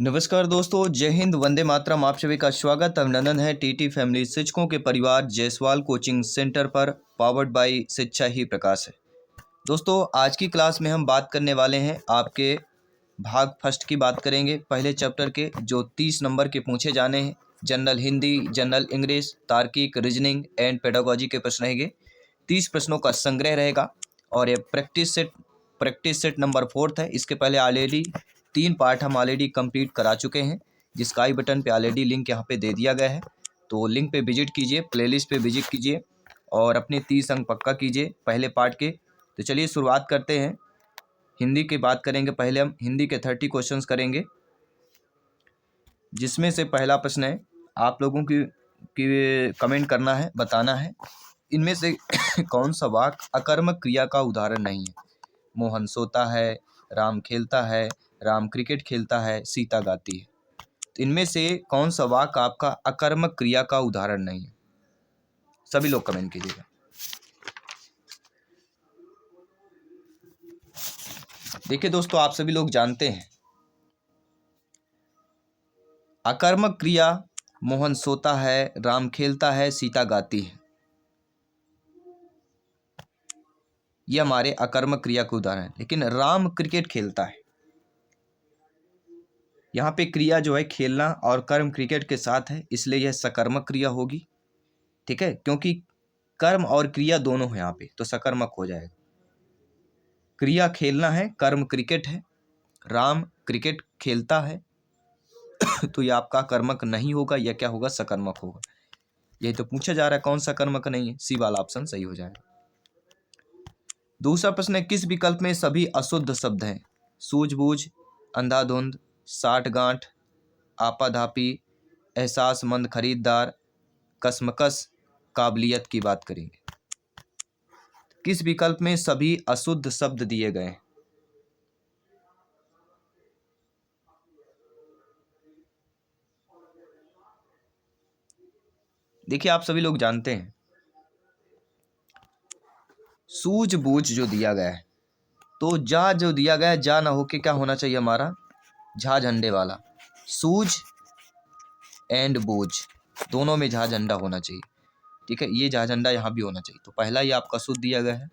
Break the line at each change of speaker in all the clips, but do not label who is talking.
नमस्कार दोस्तों, जय हिंद, वंदे मातरम। आप सभी का स्वागत अभिनंदन है टीटी फैमिली शिक्षकों के परिवार जायसवाल कोचिंग सेंटर पर, पावर्ड बाय शिक्षा ही प्रकाश है। दोस्तों, आज की क्लास में हम बात करने वाले हैं आपके भाग फर्स्ट की बात करेंगे। पहले चैप्टर के जो 30 नंबर के पूछे जाने हैं, जनरल हिंदी, जनरल इंग्लिश, तार्किक, रीजनिंग एंड पेडागोजी के प्रश्न रहेंगे। 30 प्रश्नों का संग्रह रहेगा और ये प्रैक्टिस सेट नंबर 4 है। इसके पहले ऑलरेडी 3 पार्ट हम ऑलरेडी कंप्लीट करा चुके हैं, जिसका आई बटन पे ऑलरेडी लिंक यहाँ पे दे दिया गया है। तो लिंक पे विजिट कीजिए, प्लेलिस्ट पे विजिट कीजिए और अपने 30 अंक पक्का कीजिए पहले पार्ट के। तो चलिए शुरुआत करते हैं। हिंदी की बात करेंगे। पहले हम हिंदी के 30 क्वेश्चंस करेंगे, जिसमें से पहला प्रश्न है, आप लोगों की कमेंट करना है, बताना है इनमें से कौन सा वाक्य अकर्मक क्रिया का उदाहरण नहीं है। मोहन सोता है, राम खेलता है, राम क्रिकेट खेलता है, सीता गाती है। तो इनमें से कौन सा वाक्य आपका अकर्मक क्रिया का उदाहरण नहीं है? सभी लोग कमेंट कीजिएगा। देखिए दोस्तों, आप सभी लोग जानते हैं अकर्मक क्रिया मोहन सोता है, राम खेलता है, सीता गाती है, ये हमारे अकर्मक क्रिया के उदाहरण है। लेकिन राम क्रिकेट खेलता है, यहाँ पे क्रिया जो है खेलना और कर्म क्रिकेट के साथ है, इसलिए यह सकर्मक क्रिया होगी। ठीक है, क्योंकि कर्म और क्रिया दोनों है यहाँ पे, तो सकर्मक हो जाएगा। क्रिया खेलना है, कर्म क्रिकेट है, राम क्रिकेट खेलता है तो यह आपका कर्मक नहीं होगा, यह क्या होगा? सकर्मक होगा। यही तो पूछा जा रहा है, कौन सा कर्मक नहीं है? सी वाला ऑप्शन सही हो जाएगा। दूसरा प्रश्न है, किस विकल्प में सभी अशुद्ध शब्द हैं? सूझबूझ, अंधाधुंध, साठगांठ, आपाधापी, एहसासमंद खरीदार, कसमकस, काबिलियत की बात करेंगे। किस विकल्प में सभी अशुद्ध शब्द दिए गए हैं? देखिए, आप सभी लोग जानते हैं सूझबूझ जो दिया गया है, तो जा जो दिया गया है, जा ना होके क्या होना चाहिए हमारा? झा झंडे वाला। सूझ एंड बूझ दोनों में झा झंडा होना चाहिए। ठीक है, ये झा झंडा यहाँ भी होना चाहिए। तो पहला ये आपका शुद्ध दिया गया है।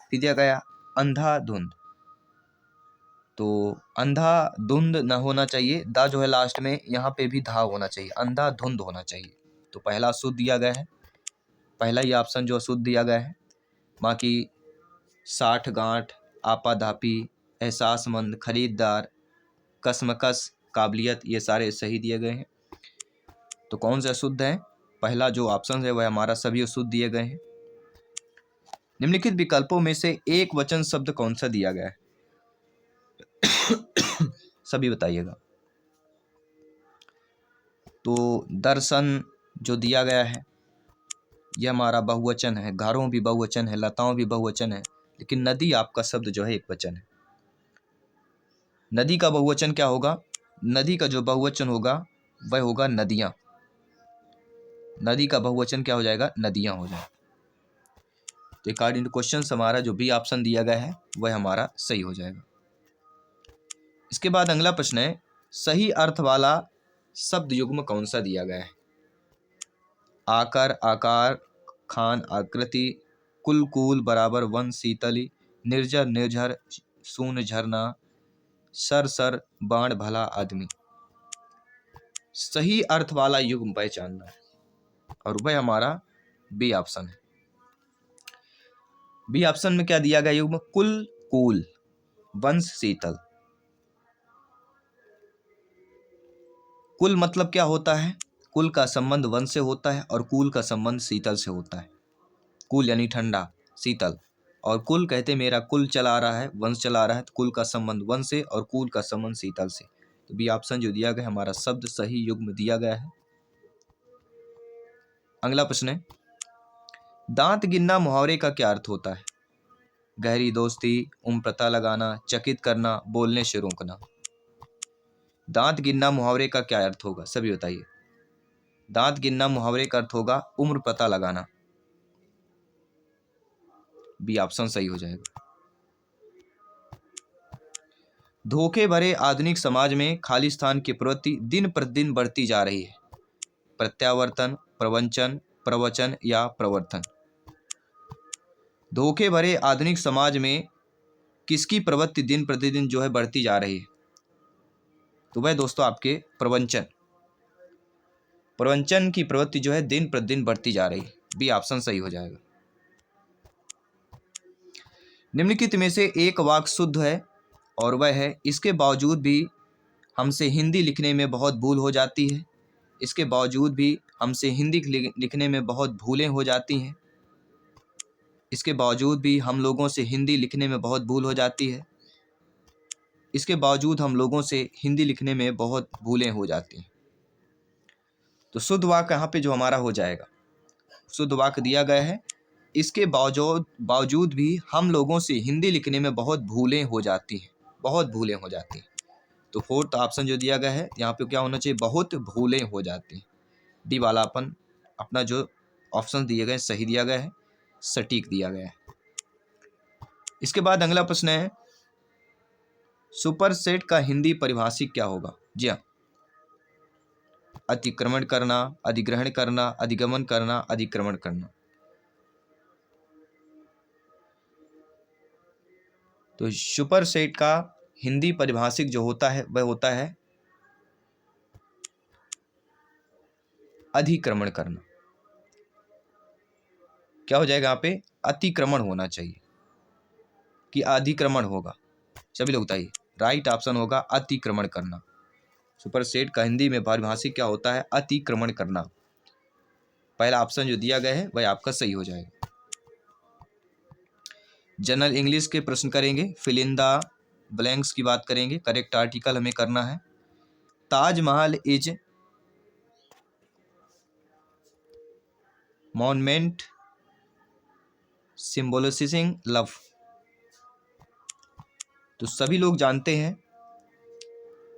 फिर दिया गया अंधाधुंध, तो अंधाधुंध न होना चाहिए, दा जो है लास्ट में, यहाँ पे भी धा होना चाहिए, अंधाधुंध होना चाहिए। तो पहला शुद्ध दिया गया है, पहला ये ऑप्शन जो शुद्ध दिया गया है। बाकी साठगांठ, आपाधापी, एहसासमंद खरीदार, कसमकस, काबिलियत, ये सारे सही दिए गए हैं। तो कौन सा शुद्ध है? पहला जो ऑप्शन है वह हमारा सभी शुद्ध दिए गए हैं। निम्नलिखित विकल्पों में से एक वचन शब्द कौन सा दिया गया है? सभी बताइएगा। तो दर्शन जो दिया गया है, यह हमारा बहुवचन है। घरों भी बहुवचन है, लताओं भी बहुवचन है, लेकिन नदी आपका शब्द जो है एक वचन है। नदी का बहुवचन क्या होगा? नदी का जो बहुवचन होगा वह होगा नदियां। नदी का बहुवचन क्या हो जाएगा? नदियां हो जाएगा। तो अकॉर्डिंग टू क्वेश्चन हमारा जो बी ऑप्शन दिया गया है वह हमारा सही हो जाएगा। इसके बाद अगला प्रश्न है, सही अर्थ वाला शब्द युग्म कौन सा दिया गया है? आकर, आकार, खान, आकृति, कुल, कूल, बराबर, वन, शीतली, निर्जर, निर्झर, शून्य, झरना, सर, सर, बाण, भला, आदमी। सही अर्थ वाला युग्म पहचानना है और वह हमारा बी ऑप्शन है। बी ऑप्शन में क्या दिया गया युग्म? कुल, कूल, वंश, शीतल। कुल मतलब क्या होता है? कुल का संबंध वंश से होता है और कूल का संबंध शीतल से होता है। कुल यानी ठंडा, शीतल, और कुल कहते मेरा कुल चला आ रहा है, वंश चला आ रहा है, तो कुल का संबंध वंश से और कूल का संबंध शीतल से। तो बी ऑप्शन जो दिया गया हमारा शब्द सही युग्म दिया गया है। अगला प्रश्न है, दांत गिनना मुहावरे का क्या अर्थ होता है? गहरी दोस्ती, उम्र पता लगाना, चकित करना, बोलने से रोकना। दांत गिनना मुहावरे का क्या अर्थ होगा? सभी बताइए। दांत गिनना मुहावरे का अर्थ होगा उम्र पता लगाना। बी ऑप्शन सही हो जाएगा। धोखे भरे आधुनिक समाज में खाली स्थान की प्रवृत्ति दिन प्रतिदिन बढ़ती जा रही है। प्रत्यावर्तन, प्रवंचन, प्रवचन या प्रवर्तन। धोखे भरे आधुनिक समाज में किसकी प्रवृत्ति दिन प्रतिदिन जो है बढ़ती जा रही है? तो वह दोस्तों आपके प्रवंचन, प्रवंचन की प्रवृत्ति जो है दिन प्रतिदिन बढ़ती जा रही है। बी ऑप्शन सही हो जाएगा। निम्नलिखित में से एक वाक्य शुद्ध है और वह है, इसके बावजूद भी हमसे हिंदी लिखने में बहुत भूल हो जाती है। इसके बावजूद भी हमसे हिंदी लिखने में बहुत भूलें हो जाती हैं। इसके बावजूद भी हम लोगों से हिंदी लिखने में बहुत भूल हो जाती है। इसके बावजूद हम लोगों से हिंदी लिखने में बहुत भूलें हो जाती हैं। तो शुद्ध वाक्य यहाँ पे जो हमारा हो जाएगा, शुद्ध वाक्य दिया गया है, इसके बावजूद भी हम लोगों से हिंदी लिखने में बहुत भूलें हो जाती हैं। बहुत भूलें हो जाती हैं। तो फोर्थ ऑप्शन जो दिया गया है यहाँ पे क्या होना चाहिए? बहुत भूलें हो जाती हैं। डी वाला अपना जो ऑप्शन दिए गए सही दिया गया है, सटीक दिया गया है। इसके बाद अगला प्रश्न है, सुपरसेट का हिंदी परिभाषिक क्या होगा? जी हाँ, अतिक्रमण करना, अधिग्रहण करना, अधिगमन करना, अधिक्रमण करना। तो सुपरसेट का हिंदी परिभाषिक जो होता है वह होता है अधिक्रमण करना। क्या हो जाएगा यहाँ पे? अतिक्रमण होना चाहिए कि अधिक्रमण होगा? सभी लोग बताइए। राइट ऑप्शन होगा अतिक्रमण करना। सुपरसेट का हिंदी में परिभाषिक क्या होता है? अतिक्रमण करना। पहला ऑप्शन जो दिया गया है वह आपका सही हो जाएगा। जनरल इंग्लिश के प्रश्न करेंगे, फिल इन द ब्लैंक्स की बात करेंगे, करेक्ट आर्टिकल हमें करना है। Taj Mahal is monument symbolizing love. तो सभी लोग जानते हैं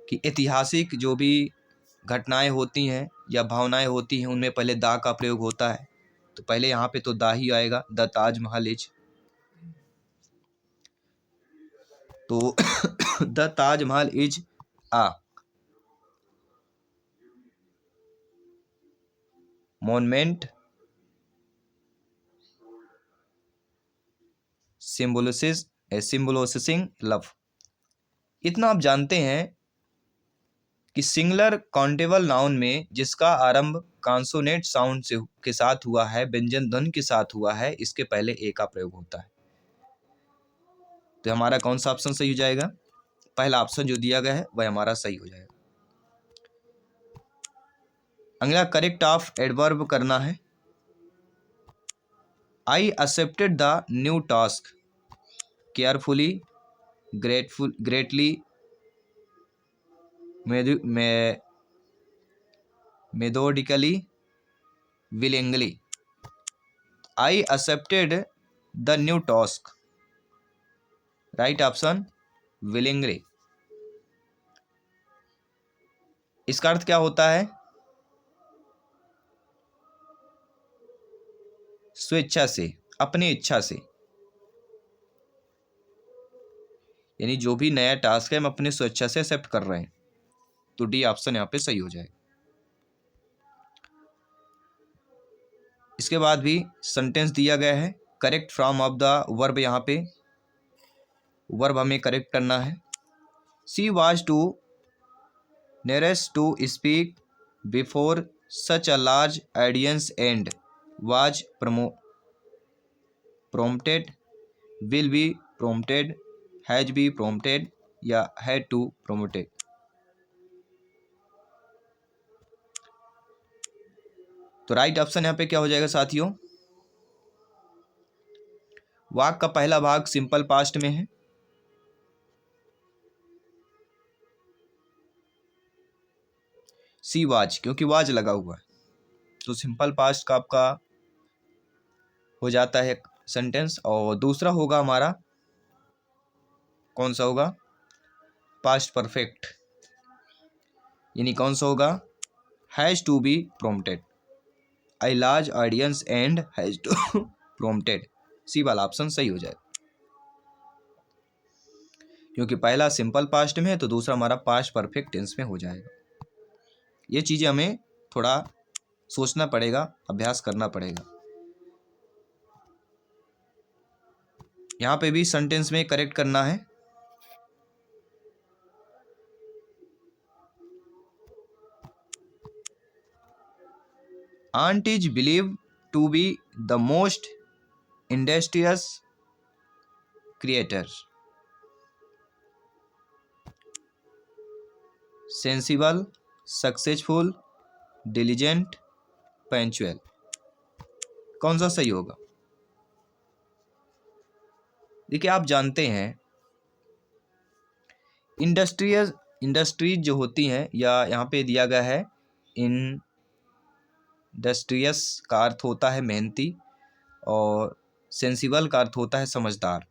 कि ऐतिहासिक जो भी घटनाएं होती हैं या भावनाएं होती हैं उनमें पहले दा का प्रयोग होता है। तो पहले यहाँ पे तो दा ही आएगा, द ताजमहल इज। तो the Taj Mahal is a monument symbolizing love. इतना आप जानते हैं कि सिंगुलर काउंटेबल नाउन में जिसका आरंभ कॉन्सोनेंट साउंड से के साथ हुआ है, व्यंजन ध्वनि के साथ हुआ है, इसके पहले ए का प्रयोग होता है। तो हमारा कौन सा ऑप्शन सही हो जाएगा? पहला ऑप्शन जो दिया गया है वह हमारा सही हो जाएगा। अगला करेक्ट ऑफ एडवर्ब करना है। I accepted the new task carefully, greatly, methodically, willingly। I accepted the new task। Right option willingly। इसका अर्थ क्या होता है? स्वेच्छा से, अपनी इच्छा से। यानी जो भी नया टास्क है हम अपनी स्वेच्छा से एक्सेप्ट कर रहे हैं। तो डी ऑप्शन यहाँ पे सही हो जाएगा। इसके बाद भी सेंटेंस दिया गया है, correct from of the verb. यहाँ पे वर्ब हमें करेक्ट करना है। She was to nearest to speak before such a large audience and was prompted, will be prompted, has be prompted या had to promoted। तो राइट ऑप्शन यहाँ पे क्या हो जाएगा साथियों? वाक्य का पहला भाग सिंपल पास्ट में है। सी वाज, क्योंकि वाज लगा हुआ है तो सिंपल पास्ट का आपका हो जाता है सेंटेंस। और दूसरा होगा हमारा, कौन सा होगा? Past perfect. यानी कौन सा होगा? Has to be prompted, I large audience and has to prompted. C वाला ऑप्शन सही हो जाएगा। क्योंकि पहला सिंपल पास्ट में है तो दूसरा हमारा पास्ट परफेक्ट टेंस में हो जाएगा। ये चीज़ें हमें थोड़ा सोचना पड़ेगा, अभ्यास करना पड़ेगा। यहाँ पे भी सेंटेंस में करेक्ट करना है। Aunt is believed to be the most industrious creator. Sensible, successful, diligent, punctual। कौन सा सही होगा? देखिए, आप जानते हैं इंडस्ट्रीज जो होती हैं, या यहाँ पे दिया गया है इंडस्ट्रियस का अर्थ होता है मेहनती, और सेंसिबल का अर्थ होता है समझदार,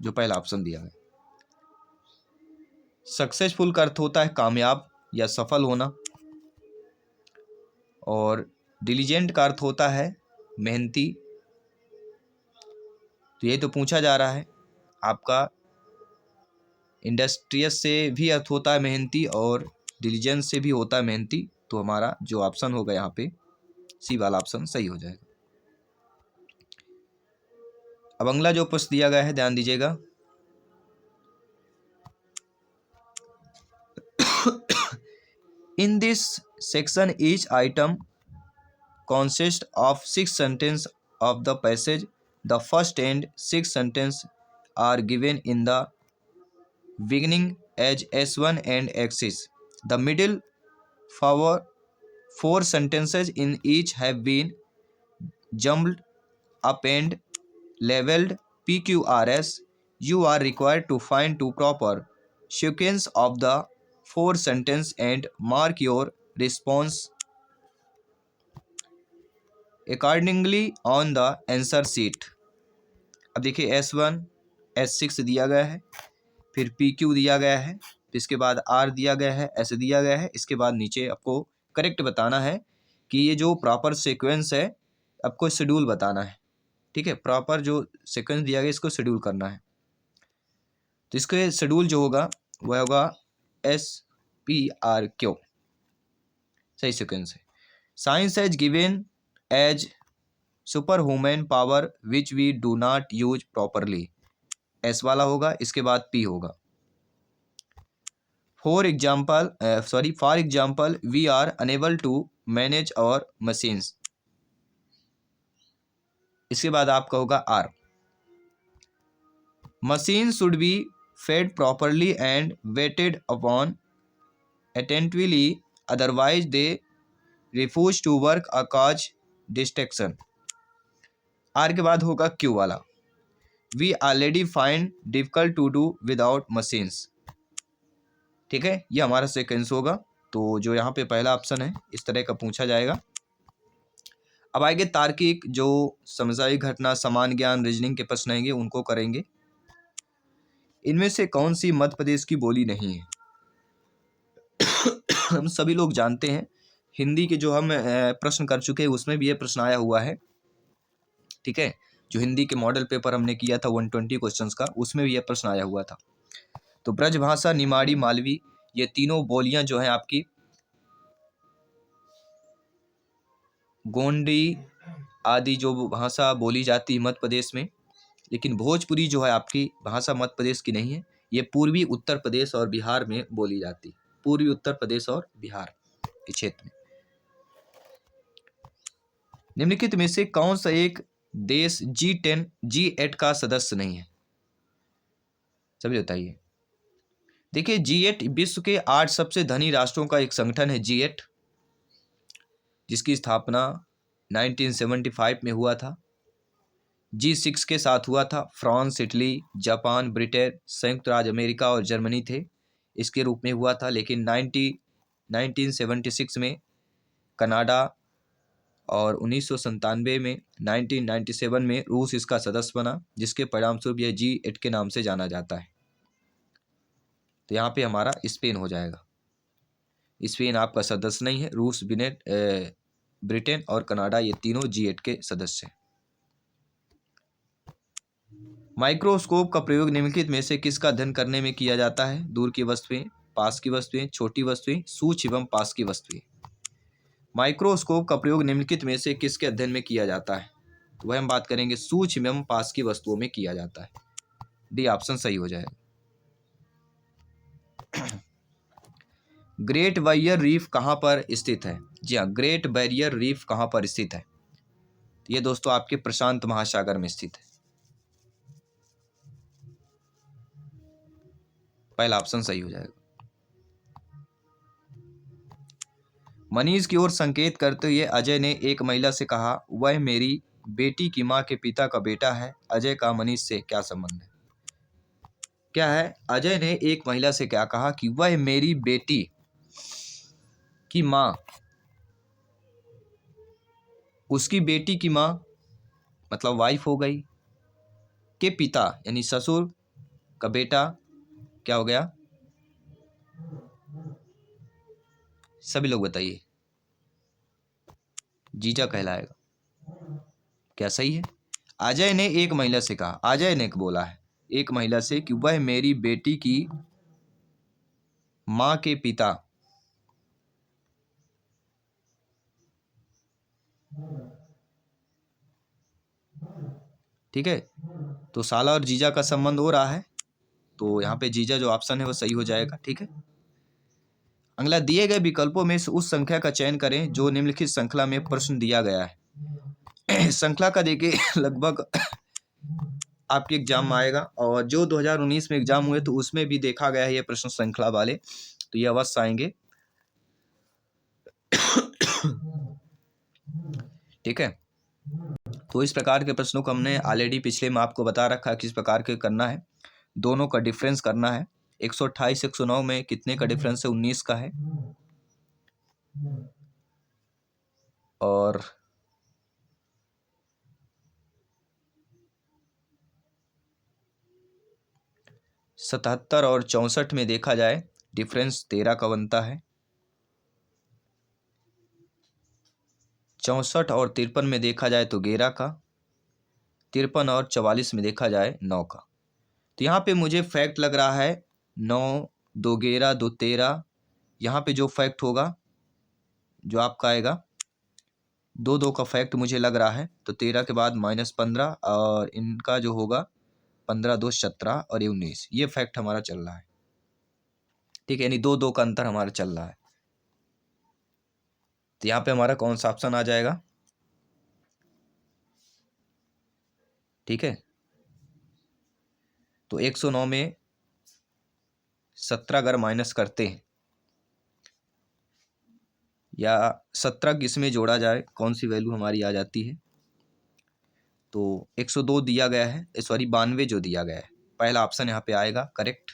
जो पहला ऑप्शन दिया है। सक्सेसफुल का अर्थ होता है कामयाब या सफल होना, और डिलीजेंट का अर्थ होता है मेहनती। तो ये तो पूछा जा रहा है आपका, इंडस्ट्रियस से भी अर्थ होता है मेहनती और डिलीजेंस से भी होता है मेहनती। तो हमारा जो ऑप्शन होगा यहाँ पे सी वाला ऑप्शन सही हो जाएगा। अब अगला जो प्रश्न दिया गया है ध्यान दीजिएगा। In this section, each item consists of 6 sentences of the passage. The first and 6 sentences are given in the beginning as S1 and X6. The middle 4 sentences in each have been jumbled up and labeled PQRS. You are required to find two proper sequence of the 4 sentence and mark your response accordingly on the answer sheet। अब देखिए S1 S6 दिया गया है, फिर PQ दिया गया है, फिर इसके बाद R दिया गया है, S दिया गया है। इसके बाद नीचे आपको करेक्ट बताना है कि ये जो प्रॉपर सीक्वेंस है, आपको शेड्यूल बताना है। ठीक है, प्रॉपर जो सीक्वेंस दिया गया इसको शेड्यूल करना है। तो इसके शेड्यूल जो होगा वह होगा SPRQ, सही सीक्वेंस है। Science has given as super human power which we do not use properly, S वाला होगा। इसके बाद पी होगा। For example we are unable to manage our machines, इसके बाद आपका होगा R. Machine should be fed properly and waited upon attentively, otherwise they refuse to work a cause distraction. R के बाद होगा क्यू वाला, we already find difficult to do without machines. ठीक है, ये हमारा सेकेंस होगा। तो जो यहाँ पे पहला ऑप्शन है इस तरह का पूछा जाएगा। अब आगे तार्किक, जो समझाई घटना, समान ज्ञान, रीजनिंग के प्रश्न आएंगे उनको करेंगे। इनमें से कौन सी मध्य प्रदेश की बोली नहीं है? हम सभी लोग जानते हैं, हिंदी के जो हम प्रश्न कर चुके हैं उसमें भी ये प्रश्न आया हुआ है। ठीक है, जो हिंदी के मॉडल पेपर हमने किया था 120 क्वेश्चंस का, उसमें भी ये प्रश्न आया हुआ था। तो ब्रजभाषा, निमाड़ी, मालवी, ये तीनों बोलियां जो हैं आपकी, गोंडी आदि जो भाषा बोली जाती है मध्य प्रदेश में, लेकिन भोजपुरी जो है आपकी भाषा मध्य प्रदेश की नहीं है, ये पूर्वी उत्तर प्रदेश और बिहार में बोली जाती है। पूर्वी उत्तर प्रदेश और बिहार के क्षेत्र में। निम्नलिखित में से कौन सा एक देश G10 G8 का सदस्य नहीं है? सभी बताइए। देखिए, G8 विश्व के 8 सबसे धनी राष्ट्रों का एक संगठन है G8, जिसकी स्थापना 1975 में हुआ था। G6 के साथ हुआ था फ्रांस, इटली, जापान, ब्रिटेन, संयुक्त राज्य अमेरिका और जर्मनी थे इसके रूप में हुआ था। लेकिन 1976 में कनाडा और 1997 में 1997 में रूस इसका सदस्य बना, जिसके परिणामस्वरूप यह G8 के नाम से जाना जाता है। तो यहाँ पे हमारा स्पेन हो जाएगा। स्पेन आपका सदस्य नहीं है। रूस, ब्रिटेन और कनाडा ये तीनों G8 के सदस्य हैं। माइक्रोस्कोप का प्रयोग निम्नलिखित में से किसका अध्ययन करने में किया जाता है? दूर की वस्तुएं, पास की वस्तुएं, छोटी वस्तुएं, सूक्ष्म एवं पास की वस्तुएं। माइक्रोस्कोप का प्रयोग निम्नलिखित में से किसके अध्ययन में किया जाता है? तो वह हम बात करेंगे सूक्ष्म एवं पास की वस्तुओं में किया जाता है। डी ऑप्शन सही हो जाएगा। ग्रेट बैरियर रीफ कहाँ पर स्थित है? जी हाँ, ग्रेट बैरियर रीफ कहाँ पर स्थित है? ये दोस्तों आपके प्रशांत महासागर में स्थित है। पहला ऑप्शन सही हो जाएगा। मनीष की ओर संकेत करते हुए अजय ने एक महिला से कहा, वह मेरी बेटी की माँ के पिता का बेटा है। अजय का मनीष से क्या संबंध है? क्या है? अजय ने एक महिला से क्या कहा कि वह मेरी बेटी की माँ, उसकी बेटी की माँ मतलब वाइफ हो गई, के पिता यानी ससुर का बेटा क्या हो गया? सभी लोग बताइए। जीजा कहलाएगा। क्या सही है? अजय ने एक महिला से कहा, अजय ने बोला है एक महिला से कि वह मेरी बेटी की माँ के पिता ठीक है, तो साला और जीजा का संबंध हो रहा है, तो यहाँ पे जीजा जो ऑप्शन है वो सही हो जाएगा। ठीक है। अगला, दिए गए विकल्पों में से उस संख्या का चयन करें जो निम्नलिखित श्रृंखला में प्रश्न दिया गया है। श्रृंखला का देखिए लगभग आपके एग्जाम में आएगा, और जो 2019 में एग्जाम हुए तो उसमें भी देखा गया है ये प्रश्न श्रृंखला वाले, तो ये अवश्य आएंगे। ठीक है, तो इस प्रकार के प्रश्नों को हमने ऑलरेडी पिछले में आपको बता रखा है किस प्रकार के करना है। दोनों का डिफरेंस करना है। 128 109 में कितने का डिफरेंस है? 19 का है। और 77 और 64 में देखा जाए डिफरेंस 13 का बनता है। 64 और 53 में देखा जाए तो 11 का। 53 और 44 में देखा जाए 9 का। तो यहाँ पे मुझे फैक्ट लग रहा है 9, 2 11, 2 13। यहाँ पे जो फैक्ट होगा जो आपका आएगा 2 2 का फैक्ट मुझे लग रहा है, तो 13 के बाद -15 और इनका जो होगा 15 2 17 और ये 19, ये फैक्ट हमारा चल रहा है। ठीक है, यानी 2 2 का अंतर हमारा चल रहा है। तो यहाँ पे हमारा कौन सा ऑप्शन आ जाएगा? ठीक है, तो 109 में 17 अगर माइनस करते हैं या 17 किसमें जोड़ा जाए, कौन सी वैल्यू हमारी आ जाती है? तो 102 दिया गया है, सॉरी 92 जो दिया गया है, पहला ऑप्शन यहाँ पे आएगा करेक्ट।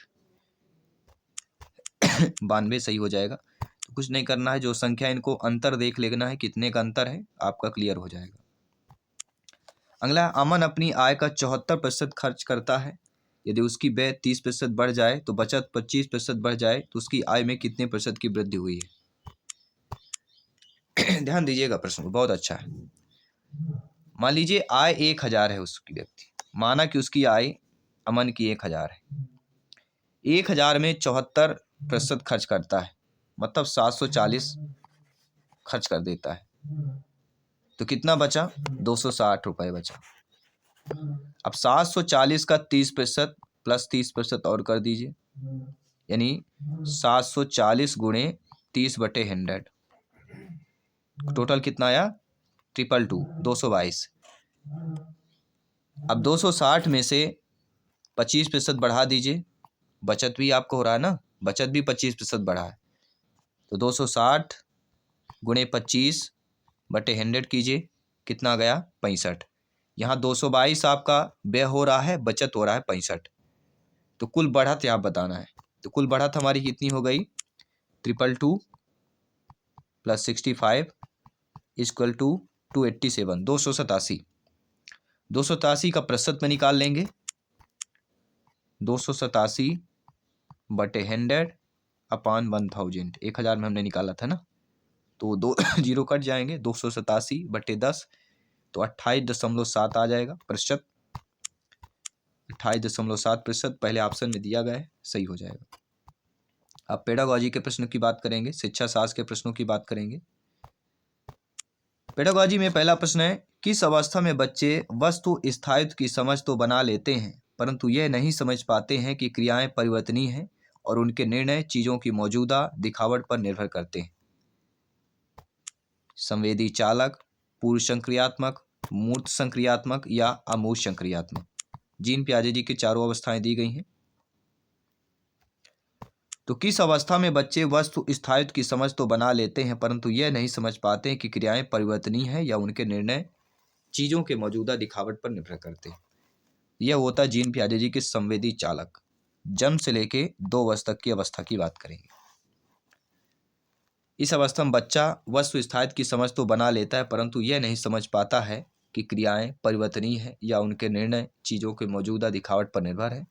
92 सही हो जाएगा। तो कुछ नहीं करना है, जो संख्या इनको अंतर देख लेना है कितने का अंतर है, आपका क्लियर हो जाएगा। अगला, अमन अपनी आय का 74% खर्च करता है। यदि उसकी व्यय 30% बढ़ जाए तो बचत 25% बढ़ जाए तो उसकी आय में कितने प्रतिशत की वृद्धि हुई है? ध्यान दीजिएगा, प्रश्न बहुत अच्छा है। मान लीजिए आय 1000 है उसकी व्यक्ति, माना कि उसकी आय अमन की 1000 है। 1000 में 74% खर्च करता है, मतलब 740 खर्च कर देता है, तो कितना बचा? 260 रुपये बचा। अब 740 का 30% प्लस 30% और कर दीजिए, यानी 740 गुणे 30/100, टोटल कितना आया? 222, 222। अब 260 में से 25% बढ़ा दीजिए, बचत भी आपको हो रहा है ना, बचत भी 25% बढ़ा है, तो 260 गुणे 25/100 कीजिए, कितना गया? 65। यहाँ 222 आपका व्यय हो रहा है, बचत हो रहा है 65, तो कुल बढ़त यहाँ बताना है। तो कुल बढ़त हमारी कितनी हो गई? 222 प्लस 65 इक्वल टू 287, 287। 287 का प्रतिशत में निकाल लेंगे, 287/100 अपान 1000, 1000 में हमने निकाला था ना, तो 2 जीरो कट जाएंगे, 287/10, तो 28.7 आ जाएगा प्रतिशत। 28.7%, पहले ऑप्शन में दिया गया है, सही हो जाएगा। अब पेडागॉजी के प्रश्न की बात करेंगे, शिक्षा शास्त्र के प्रश्नों की बात करेंगे। पेडागॉजी में पहला प्रश्न है, किस अवस्था में बच्चे वस्तु स्थायित्व की समझ तो बना लेते हैं परंतु यह नहीं समझ पाते हैं कि क्रियाएं परिवर्तनीय हैं और उनके निर्णय चीजों की मौजूदा दिखावट पर निर्भर करते हैं? संवेदी चालक, पूर्व संक्रियात्मक, मूर्त संक्रियात्मक या अमूर्त संक्रियात्मक। जीन पियाजे जी की चारों अवस्थाएं दी गई हैं। तो किस अवस्था में बच्चे वस्तु स्थायित्व की समझ तो बना लेते हैं परंतु यह नहीं समझ पाते हैं कि क्रियाएं परिवर्तनीय हैं या उनके निर्णय चीजों के मौजूदा दिखावट पर निर्भर करते हैं? यह होता है जीन पियाजे जी के संवेदी चालक। जन्म से लेके 2 वर्ष तक की अवस्था की बात करेंगे। इस अवस्था में बच्चा वस्तु स्थायित्व की समझ तो बना लेता है परंतु यह नहीं समझ पाता है कि क्रियाएं परिवर्तनीय है या उनके निर्णय चीजों के मौजूदा दिखावट पर निर्भर है।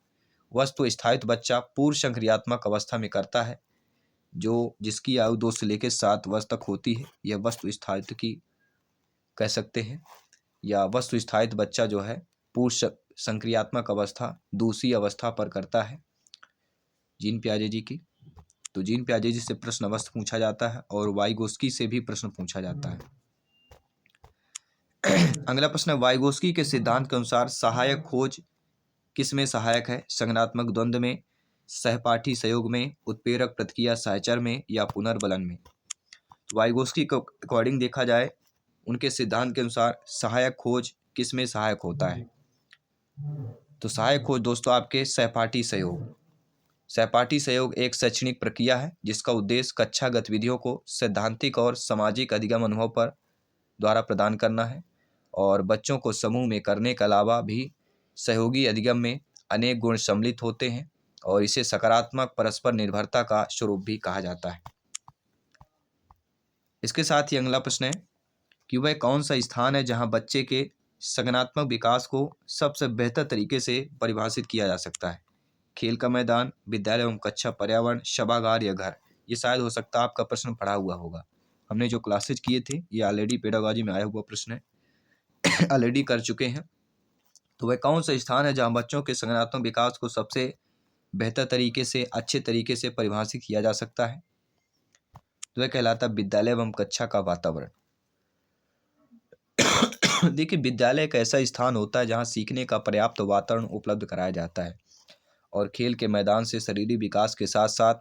वस्तु स्थायित्व बच्चा पूर्व संक्रियात्मक अवस्था में करता है, जो जिसकी आयु 2 से लेकर 7 वर्ष तक होती है। यह वस्तु स्थायित्व की कह सकते हैं, या वस्तु स्थायित्व बच्चा जो है पूर्व संक्रियात्मक अवस्था दूसरी अवस्था पर करता है जीन पियाजे जी की। तो जीन पियाजे जी से प्रश्न अवश्य पूछा जाता है और वाइगोस्की से भी प्रश्न पूछा जाता है। अगला प्रश्न, वाइगोस्की के सिद्धांत के अनुसार सहायक खोज किस में सहायक है? संज्ञानात्मक द्वंद्व में, सहपाठी सहयोग में, उत्प्रेरक प्रतिक्रिया सहचर में या पुनर्बलन में? तो वाइगोस्की के अकॉर्डिंग देखा जाए, उनके सिद्धांत के अनुसार सहायक खोज किस में सहायक होता है? तो सहायक खोज दोस्तों आपके सहपाठी सहयोग। सहपाठी सहयोग एक शैक्षणिक प्रक्रिया है जिसका उद्देश्य कक्षा गतिविधियों को सैद्धांतिक और सामाजिक अधिगम अनुभव पर द्वारा प्रदान करना है और बच्चों को समूह में करने के अलावा भी सहयोगी अधिगम में अनेक गुण सम्मिलित होते हैं और इसे सकारात्मक परस्पर निर्भरता का स्वरूप भी कहा जाता है। इसके साथ ही अगला प्रश्न है कि वह कौन सा स्थान है जहां बच्चे के संज्ञानात्मक विकास को सबसे बेहतर तरीके से परिभाषित किया जा सकता है? खेल का मैदान, विद्यालय एवं कक्षा पर्यावरण, सभागार या घर? ये शायद हो सकता है आपका प्रश्न पढ़ा हुआ होगा। हमने जो क्लासेज किए थे ये ऑलरेडी पेडागॉजी में आया हुआ प्रश्न है, ऑलरेडी कर चुके हैं। तो वह कौन सा स्थान है जहां बच्चों के संज्ञानात्मक विकास को सबसे बेहतर तरीके से, अच्छे तरीके से परिभाषित किया जा सकता है? तो वह कहलाता है विद्यालय एवं कक्षा का वातावरण। देखिए, विद्यालय एक ऐसा स्थान होता है जहां सीखने का पर्याप्त वातावरण उपलब्ध कराया जाता है और खेल के मैदान से शारीरिक विकास के साथ साथ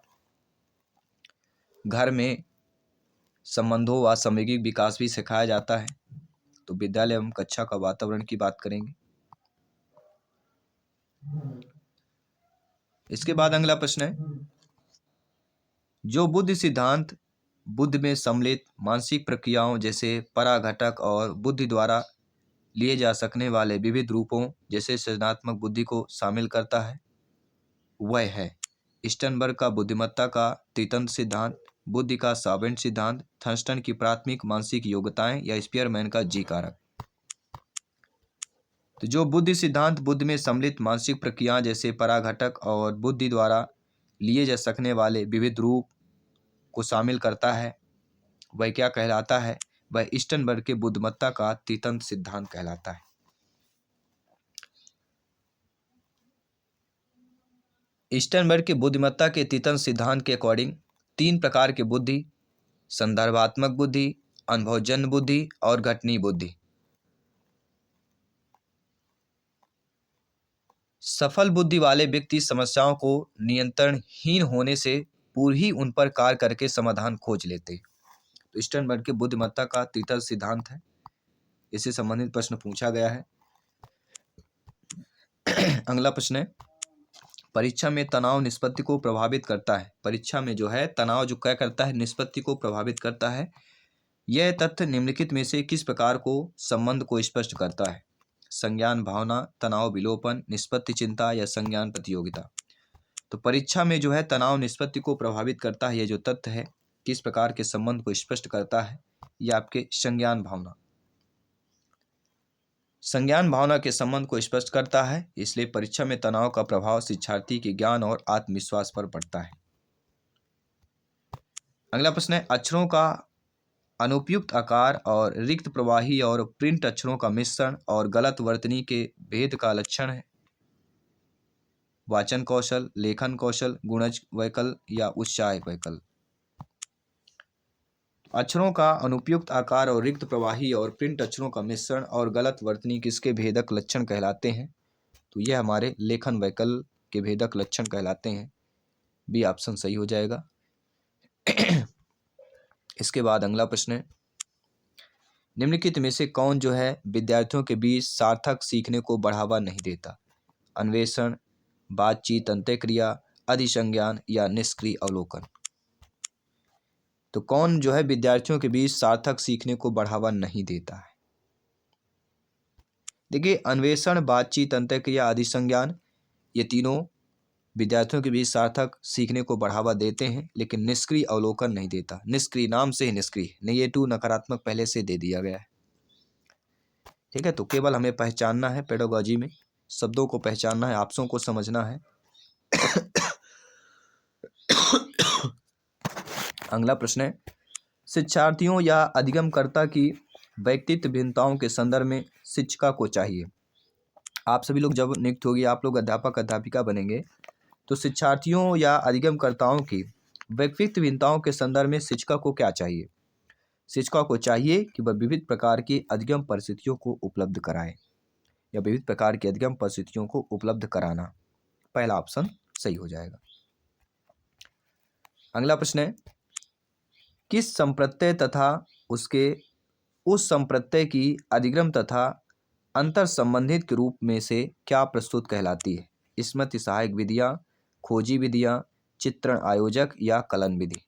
घर में संबंधों व सामूहिक विकास भी सिखाया जाता है। तो विद्यालय एवं कक्षा का वातावरण की बात करेंगे। इसके बाद अगला प्रश्न है, जो बुद्धि सिद्धांत बुद्धि में सम्मिलित मानसिक प्रक्रियाओं जैसे पराघटक और बुद्धि द्वारा लिए जा सकने वाले विविध रूपों जैसे सृजनात्मक बुद्धि को शामिल करता है, वह है स्टर्नबर्ग का बुद्धिमत्ता का त्रितंत्र सिद्धांत, बुद्धि का सावेंट सिद्धांत, थर्स्टन की प्राथमिक मानसिक योग्यताएं या स्पीयरमैन का जी कारक? तो जो बुद्धि सिद्धांत बुद्धि में सम्मिलित मानसिक प्रक्रियाएं जैसे पराघटक और बुद्धि द्वारा लिए जा सकने वाले विविध रूप को शामिल करता है, वह क्या कहलाता है? वह स्टर्नबर्ग के बुद्धिमत्ता का त्रितंत्र सिद्धांत कहलाता है। स्टर्नबर्ग के बुद्धिमत्ता के त्रितंत्र सिद्धांत के अकॉर्डिंग 3 प्रकार की बुद्धि, संदर्भात्मक बुद्धि, अनुभवजन्य बुद्धि और घटनीय बुद्धि। सफल बुद्धि वाले व्यक्ति समस्याओं को नियंत्रणहीन होने से पूर्व ही उन पर कार्य करके समाधान खोज लेते। तो स्टर्नबर्ग के बुद्धिमत्ता का त्रितंत्र सिद्धांत है, इससे संबंधित प्रश्न पूछा गया है। अगला प्रश्न है, परीक्षा में तनाव निष्पत्ति को प्रभावित करता है। परीक्षा में जो है तनाव जो क्या करता है, निष्पत्ति को प्रभावित करता है। यह तथ्य निम्नलिखित में से किस प्रकार को संबंध को स्पष्ट करता है? संज्ञान भावना, तनाव विलोपन, निष्पत्ति चिंता या संज्ञान प्रतियोगिता? तो परीक्षा में जो है तनाव निष्पत्ति को प्रभावित करता है, यह जो तथ्य है किस प्रकार के संबंध को स्पष्ट करता है? यह आपके संज्ञान भावना, संज्ञान भावना के संबंध को स्पष्ट करता है। इसलिए परीक्षा में तनाव का प्रभाव शिक्षार्थी के ज्ञान और आत्मविश्वास पर पड़ता है। अगला प्रश्न है, अक्षरों का अनुपयुक्त आकार और रिक्त प्रवाही और प्रिंट अक्षरों का मिश्रण और गलत वर्तनी के भेद का लक्षण है। वाचन कौशल, लेखन कौशल, गुणज वैकल्य या उत्साह वैकल्य। अक्षरों का अनुपयुक्त आकार और रिक्त प्रवाही और प्रिंट अक्षरों का मिश्रण और गलत वर्तनी किसके भेदक लक्षण कहलाते हैं? तो यह हमारे लेखन वैकल्य के भेदक लक्षण कहलाते हैं। बी ऑप्शन सही हो जाएगा। इसके बाद अगला प्रश्न है, निम्नलिखित में से कौन जो है विद्यार्थियों के बीच सार्थक सीखने को बढ़ावा नहीं देता? अन्वेषण, बातचीत, अंतःक्रिया, अधिसंज्ञान या निष्क्रिय अवलोकन। तो कौन जो है विद्यार्थियों के बीच सार्थक सीखने को बढ़ावा नहीं देता है? देखिए, अन्वेषण, बातचीत, अंतःक्रिया, अधिसंज्ञान, ये तीनों विद्यार्थियों के बीच सार्थक सीखने को बढ़ावा देते हैं, लेकिन निष्क्रिय अवलोकन नहीं देता। निष्क्रिय नाम से ही निष्क्रिय, नेगेटिव नकारात्मक पहले से दे दिया गया है। ठीक है, तो केवल हमें पहचानना है, पेडागोजी में शब्दों को पहचानना है, आपसों को समझना है। अगला प्रश्न है, शिक्षार्थियों या अधिगमकर्ता की व्यक्तित्व भिन्नताओं के संदर्भ में शिक्षिका को चाहिए। आप सभी लोग जब नियुक्त होगी, आप लोग अध्यापक अध्यापिका बनेंगे, तो शिक्षार्थियों या अधिगमकर्ताओं की व्यक्तित्व भिन्नताओं के संदर्भ में शिक्षिका को क्या चाहिए? शिक्षिका को चाहिए कि वह विविध प्रकार की अधिगम परिस्थितियों को उपलब्ध कराए, या विविध प्रकार की अधिगम परिस्थितियों को उपलब्ध कराना। पहला ऑप्शन सही हो जाएगा। अगला प्रश्न है, किस संप्रत्यय तथा उस संप्रत्यय की अधिगम तथा अंतर संबंधित के रूप में से क्या प्रस्तुत कहलाती है? स्मृति सहायक विधियां, खोजी विधियां, चित्रण आयोजक या कलन विधि।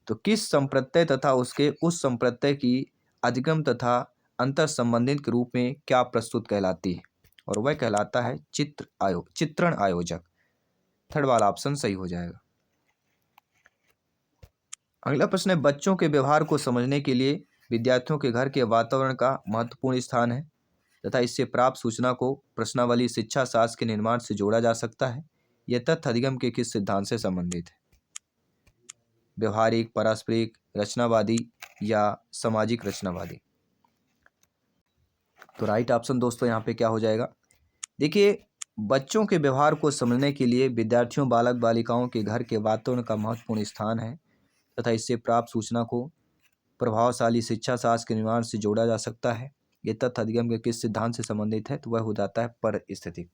तो किस संप्रत्यय तथा उस संप्रत्यय की अधिगम तथा अंतर संबंधित के रूप में क्या प्रस्तुत कहलाती है? और वह कहलाता है चित्रण आयोजक। थर्ड वाला ऑप्शन सही हो जाएगा। अगला प्रश्न है, बच्चों के व्यवहार को समझने के लिए विद्यार्थियों के घर के वातावरण का महत्वपूर्ण स्थान है तथा इससे प्राप्त सूचना को प्रश्नावली शिक्षा शास्त्र के निर्माण से जोड़ा जा सकता है। यह तथ्य अधिगम के किस सिद्धांत से संबंधित है? व्यवहारिक, पारस्परिक, रचनावादी या सामाजिक रचनावादी। तो राइट ऑप्शन दोस्तों यहाँ पे क्या हो जाएगा? देखिए, बच्चों के व्यवहार को समझने के लिए विद्यार्थियों, बालक बालिकाओं के घर के वातावरण का महत्वपूर्ण स्थान है तथा इससे प्राप्त सूचना को प्रभावशाली शिक्षा शास्त्र के निर्माण से जोड़ा जा सकता है। यह तथ्य अधिगम के किस सिद्धांत से संबंधित है? तो वह हो जाता है परिस्थिति।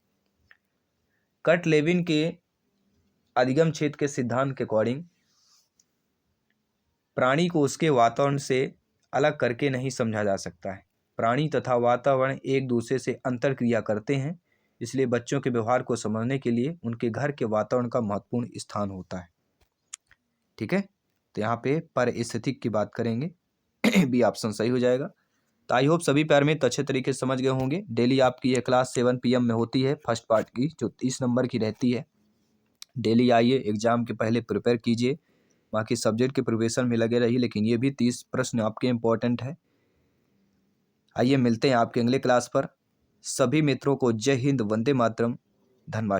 कर्ट लेविन के अधिगम क्षेत्र के सिद्धांत के अकॉर्डिंग प्राणी को उसके वातावरण से अलग करके नहीं समझा जा सकता है। प्राणी तथा वातावरण एक दूसरे से अंतरक्रिया करते हैं, इसलिए बच्चों के व्यवहार को समझने के लिए उनके घर के वातावरण का महत्वपूर्ण स्थान होता है। ठीक है, तो यहाँ पे परिस्थिति की बात करेंगे। बी ऑप्शन सही हो जाएगा। तो आई होप सभी पैर में अच्छे तरीके से समझ गए होंगे। डेली आपकी यह क्लास 7 PM में होती है, फर्स्ट पार्ट की, जो 30 नंबर की रहती है। डेली आइए, एग्जाम के पहले प्रिपेयर कीजिए, बाकी सब्जेक्ट के प्रिपरेशन में लगे रहिए, लेकिन ये भी 30 प्रश्न आपके इंपॉर्टेंट है। आइए मिलते हैं आपके अगले क्लास पर। सभी मित्रों को जय हिंद, वंदे मातरम, धन्यवाद।